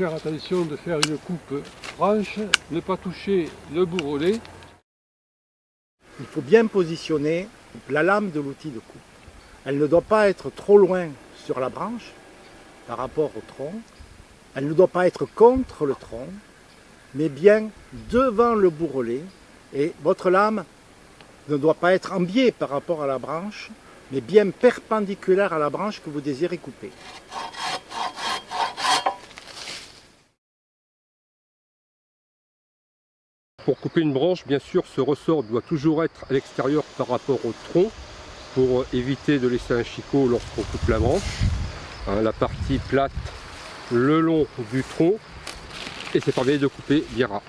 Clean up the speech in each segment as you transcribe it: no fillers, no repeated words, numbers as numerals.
faire attention de faire une coupe franche, ne pas toucher le bourrelet. Il faut bien positionner la lame de l'outil de coupe. Elle ne doit pas être trop loin sur la branche par rapport au tronc. Elle ne doit pas être contre le tronc, mais bien devant le bourrelet. Et votre lame ne doit pas être en biais par rapport à la branche, mais bien perpendiculaire à la branche que vous désirez couper. Pour couper une branche, bien sûr, ce ressort doit toujours être à l'extérieur par rapport au tronc pour éviter de laisser un chicot lorsqu'on coupe la branche. La partie plate le long du tronc et c'est permet de couper bien ras.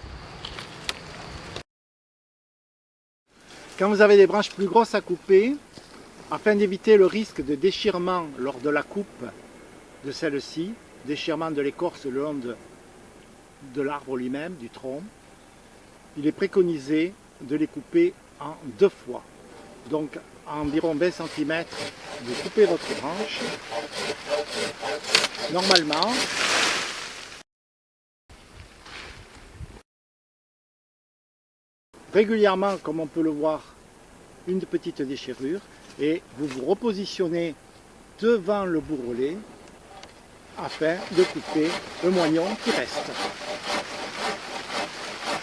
Quand vous avez des branches plus grosses à couper, afin d'éviter le risque de déchirement lors de la coupe de celle-ci, déchirement de l'écorce le long de l'arbre lui-même, du tronc, il est préconisé de les couper en 2 fois. Donc à environ 20 cm, vous coupez votre branche. Normalement, régulièrement, comme on peut le voir, une petite déchirure, et vous vous repositionnez devant le bourrelet afin de couper le moignon qui reste.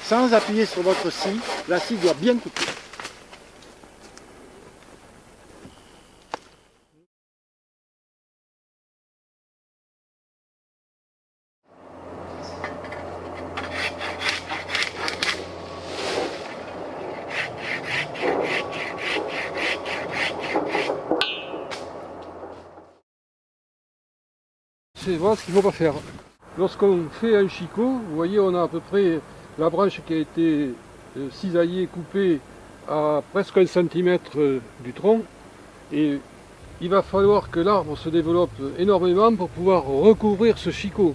Sans appuyer sur votre scie, la scie doit bien couper. Voilà ce qu'il ne faut pas faire. Lorsqu'on fait un chicot, vous voyez, on a à peu près la branche qui a été cisaillée, coupée à presque 1 cm du tronc. Et il va falloir que l'arbre se développe énormément pour pouvoir recouvrir ce chicot.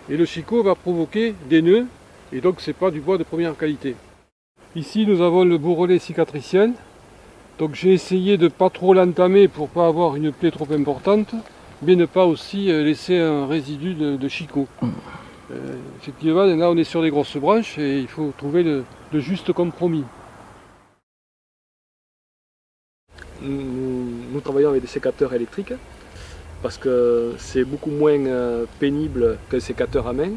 Et le chicot va provoquer des nœuds, et donc c'est pas du bois de première qualité. Ici nous avons le bourrelet cicatriciel. Donc j'ai essayé de ne pas trop l'entamer pour ne pas avoir une plaie trop importante, mais ne pas aussi laisser un résidu de chicot. Effectivement, là on est sur des grosses branches et il faut trouver le juste compromis. Nous travaillons avec des sécateurs électriques parce que c'est beaucoup moins pénible qu'un sécateur à main.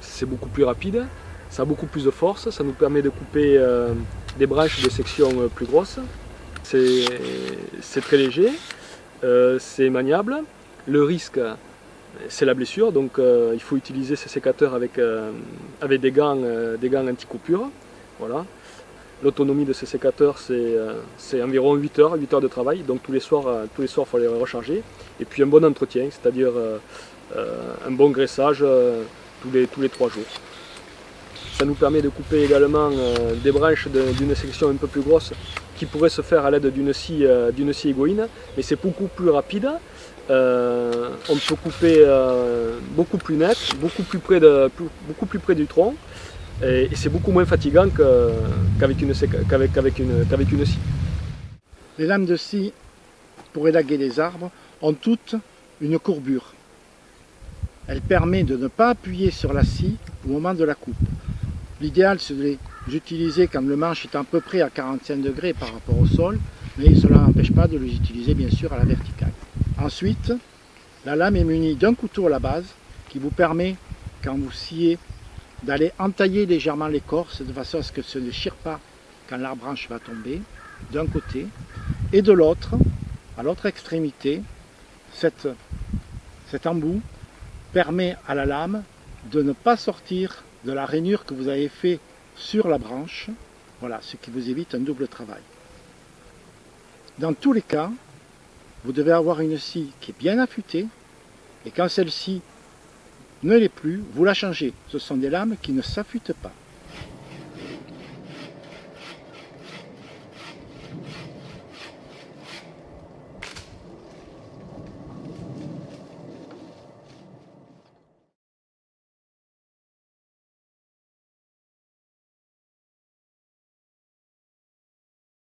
C'est beaucoup plus rapide, ça a beaucoup plus de force, ça nous permet de couper des branches de section plus grosses. C'est très léger, c'est maniable. Le risque, c'est la blessure, donc il faut utiliser ces sécateurs avec des gants anti-coupure. Voilà. L'autonomie de ces sécateurs, c'est environ 8 heures de travail, donc tous les soirs, il faut les recharger. Et puis un bon entretien, c'est-à-dire un bon graissage tous les 3 jours. Ça nous permet de couper également des branches d'une section un peu plus grosse qui pourrait se faire à l'aide d'une scie égoïne, mais c'est beaucoup plus rapide. On peut couper beaucoup plus net, beaucoup plus près du tronc, et c'est beaucoup moins fatigant qu'avec une scie. Les lames de scie pour élaguer les arbres ont toutes une courbure. Elle permet de ne pas appuyer sur la scie au moment de la coupe. L'idéal, c'est de les utiliser quand le manche est à peu près à 45 degrés par rapport au sol, mais cela n'empêche pas de les utiliser bien sûr à la verticale. Ensuite, la lame est munie d'un couteau à la base qui vous permet, quand vous sciez, d'aller entailler légèrement l'écorce de façon à ce que ce ne chire pas quand la branche va tomber, d'un côté, et de l'autre, à l'autre extrémité, cet embout permet à la lame de ne pas sortir de la rainure que vous avez fait sur la branche, voilà, ce qui vous évite un double travail. Dans tous les cas, vous devez avoir une scie qui est bien affûtée, et quand celle-ci ne l'est plus, vous la changez. Ce sont des lames qui ne s'affûtent pas.